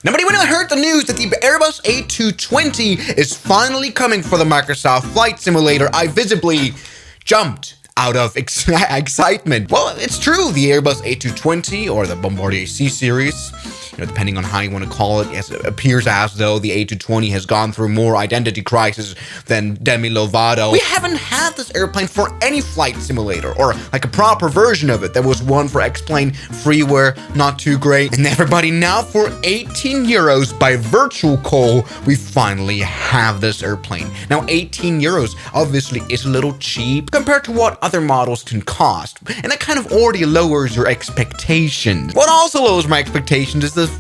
Now, but when I heard the news that the Airbus A220 is finally coming for the Microsoft Flight Simulator, I visibly jumped out of excitement. Well, it's true. The Airbus A220 or the Bombardier C series, depending on how you want to call it, yes, it appears as though the A220 has gone through more identity crisis than Demi Lovato. We haven't had this airplane for any flight simulator or like a proper version of it. There was one for X-Plane freeware, not too great. And everybody, now for 18 euros by Virtual Call, we finally have this airplane. Now, 18 euros obviously is a little cheap compared to what other models can cost. And that kind of already lowers your expectations. What also lowers my expectations is the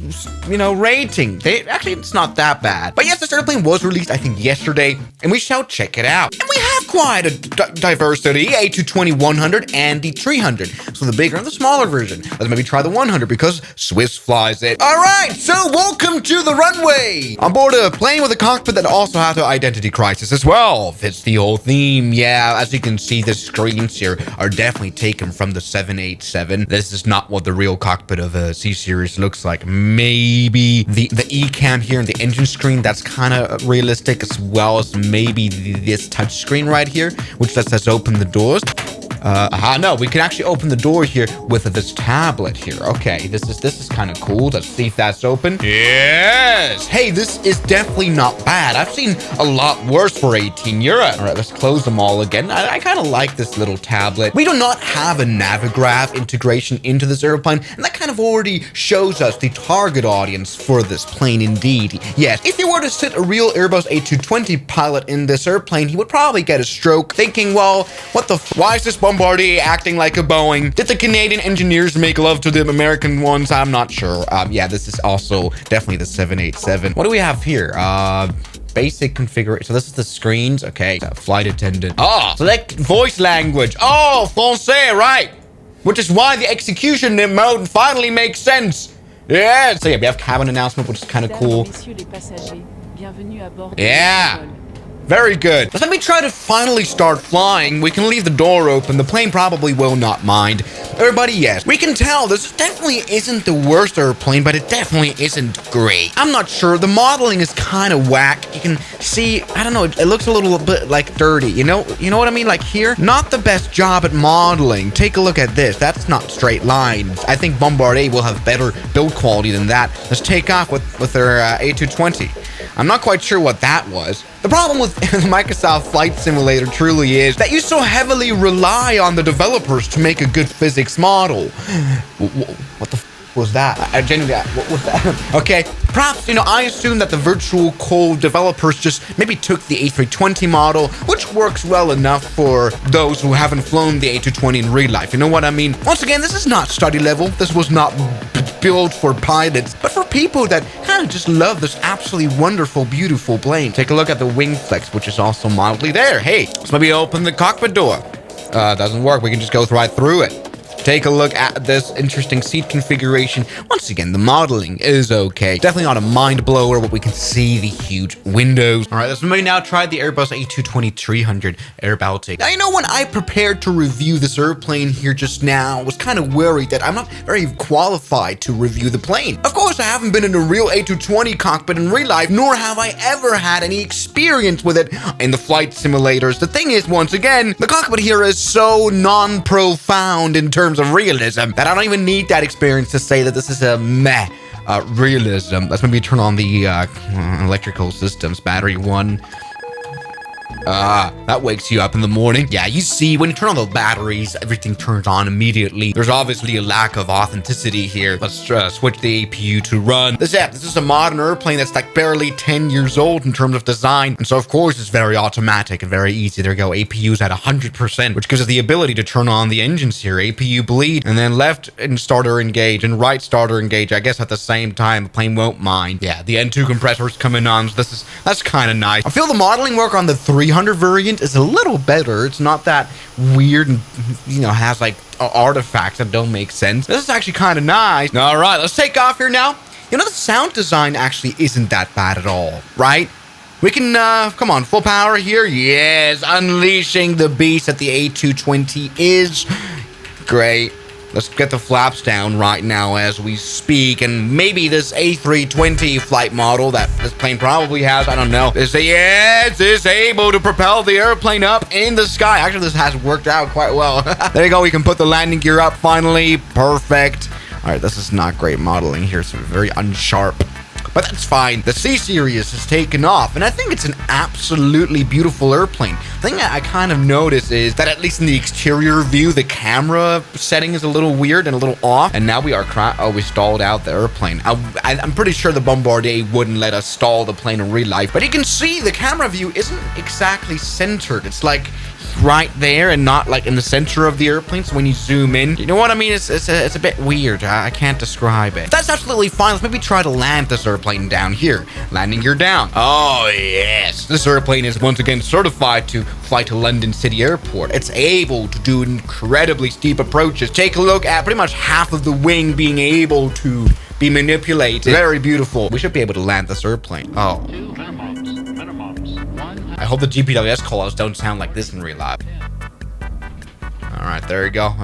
rating. Actually, it's not that bad. But yes, this airplane was released, I think, yesterday, and we shall check it out. And we have quite a diversity, A220 100 and the 300. So the bigger and the smaller version. Let's maybe try the 100 because Swiss flies it. All right, so welcome to the runway. On board a plane with a cockpit that also has an identity crisis as well. Fits the whole theme. Yeah, as you can see, the screens here are definitely taken from the 787. This is not what the real cockpit of a C series looks like. Maybe the E-cam here and the engine screen, that's kind of realistic, as well as maybe this touch screen right here, which lets us open the doors. No, we can actually open the door here with this tablet here. Okay, this is kind of cool. Let's see if that's open. Yes! Hey, this is definitely not bad. I've seen a lot worse for 18 euro. All right, let's close them all again. I kind of like this little tablet. We do not have a Navigraph integration into this airplane, and that kind of already shows us the target audience for this plane indeed. Yes, if you were to sit a real Airbus A220 pilot in this airplane, he would probably get a stroke thinking, well, why is this Bombardier acting like a Boeing? Did the Canadian engineers make love to the American ones? I'm not sure. Yeah, this is also definitely the 787. What do we have here? Basic configuration. So this is the screens. Okay, flight attendant. Oh, select voice language. Oh, Francais, right? Which is why the execution mode finally makes sense. Yeah. So yeah, we have cabin announcement, which is kind of cool. Yeah. Very good. Let me try to finally start flying. We can leave the door open. The plane probably will not mind. Everybody, yes. We can tell this definitely isn't the worst airplane, but it definitely isn't great. I'm not sure. The modeling is kind of whack. You can see, I don't know, it looks a little bit like dirty. You know what I mean? Like here, not the best job at modeling. Take a look at this. That's not straight lines. I think Bombardier will have better build quality than that. Let's take off with their A220. I'm not quite sure what that was. The problem with the Microsoft Flight Simulator truly is that you so heavily rely on the developers to make a good physics model. What the f was that? I genuinely, what was that? Okay, perhaps, I assume that the Virtual Call developers just maybe took the A320 model, which works well enough for those who haven't flown the A220 in real life. You know what I mean? Once again, this is not study level. This was not built for pilots, but for people that kind of just love this absolutely wonderful, beautiful plane. Take a look at the wing flex, which is also mildly there. Hey, let's maybe open the cockpit door. Doesn't work. We can just go right through it. Take a look at this interesting seat configuration. Once again, the modeling is okay. Definitely not a mind blower, but we can see the huge windows. All right, let's maybe now try the Airbus A220 300 Air Baltic. Now, when I prepared to review this airplane here just now, I was kind of worried that I'm not very qualified to review the plane. Of course, I haven't been in a real A220 cockpit in real life, nor have I ever had any experience with it in the flight simulators. The thing is, once again, the cockpit here is so non-profound in terms of realism that I don't even need that experience to say that this is a meh realism. Let's maybe turn on the electrical systems. Battery 1. That wakes you up in the morning. Yeah, you see, when you turn on the batteries, everything turns on immediately. There's obviously a lack of authenticity here. Let's switch the APU to run. This is a modern airplane that's like barely 10 years old in terms of design. And so, of course, it's very automatic and very easy. There we go. APU's at 100%, which gives us the ability to turn on the engines here. APU bleed, and then left and starter engage and right starter engage. I guess at the same time, the plane won't mind. Yeah, the N2 compressor's coming on. So that's kind of nice. I feel the modeling work on the 300 variant is a little better. It's not that weird and has like artifacts that don't make sense. This is actually kind of nice. All right, let's take off here now. The sound design actually isn't that bad at all, right? We can come on, full power here. Yes, unleashing the beast that the A220 is. Great. Let's get the flaps down right now as we speak, and maybe this A320 flight model that this plane probably has, I don't know, is able to propel the airplane up in the sky. Actually, this has worked out quite well. There you go. We can put the landing gear up finally. Perfect. All right, this is not great modeling here. It's very unsharp. But that's fine. The C-Series has taken off, and I think it's an absolutely beautiful airplane. The thing I kind of notice is that at least in the exterior view, the camera setting is a little weird and a little off. And now we are we stalled out the airplane. I'm pretty sure the Bombardier wouldn't let us stall the plane in real life. But you can see the camera view isn't exactly centered. It's like right there and not like in the center of the airplane. So when you zoom in, you know what I mean? It's a bit weird. I can't describe it. That's absolutely fine. Let's maybe try to land this airplane down here. Landing gear down. Oh yes, this airplane is once again certified to fly to London City Airport. It's able to do incredibly steep approaches. Take a look at pretty much half of the wing being able to be manipulated. Very beautiful. We should be able to land this airplane. Oh. I hope the GPWS callouts don't sound like this in real life. All right, there you go.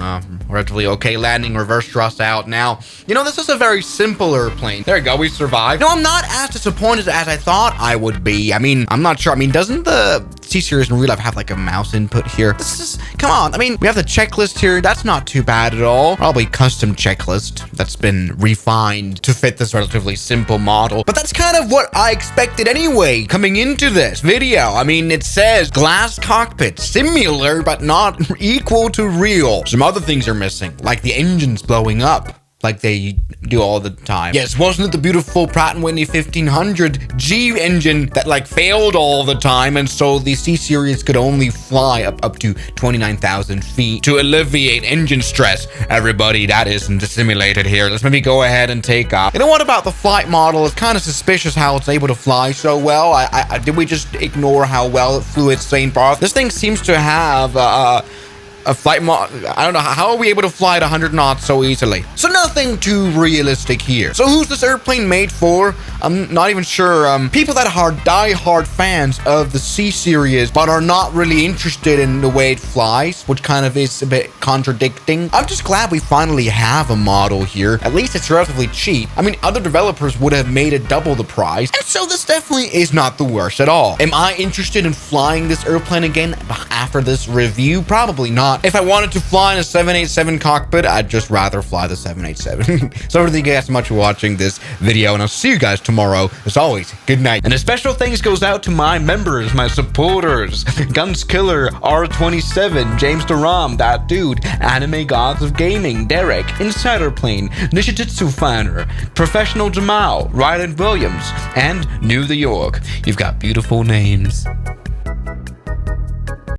Relatively okay landing, reverse thrust out now. You know, this is a very simple airplane. There you go, we survived. No, I'm not as disappointed as I thought I would be. I mean, I'm not sure. I mean, doesn't the C-Series in real life have like a mouse input here? This is, come on. I mean, we have the checklist here. That's not too bad at all. Probably custom checklist that's been refined to fit this relatively simple model. But that's kind of what I expected anyway, coming into this video. I mean, it says glass cockpit, similar, but not equal to real. Some other things are missing, like the engines blowing up like they do all the time. Yes, wasn't it the beautiful Pratt & Whitney 1500G engine that like failed all the time, and so the C-Series could only fly up to 29,000 feet to alleviate engine stress? Everybody, that isn't simulated here. Let's maybe go ahead and take off. You know what about the flight model? It's kind of suspicious how it's able to fly so well. Did we just ignore how well it flew its St. Barth? This thing seems to have a flight I don't know, how are we able to fly at 100 knots so easily? So nothing too realistic here. So who's this airplane made for? I'm not even sure. People that are die-hard fans of the C-Series, but are not really interested in the way it flies, which kind of is a bit contradicting. I'm just glad we finally have a model here. At least it's relatively cheap. I mean, other developers would have made it double the price, and so this definitely is not the worst at all. Am I interested in flying this airplane again after this review? Probably not. If I wanted to fly in a 787 cockpit, I'd just rather fly the 787. So thank you guys so much for watching this video, and I'll see you guys tomorrow. As always, good night. And a special thanks goes out to my members, my supporters: Guns Killer, R27, James Duram, That Dude, Anime Gods of Gaming, Derek, Insider Plane, Nishijitsu Finer, Professional Jamal, Ryland Williams, and New the York. You've got beautiful names.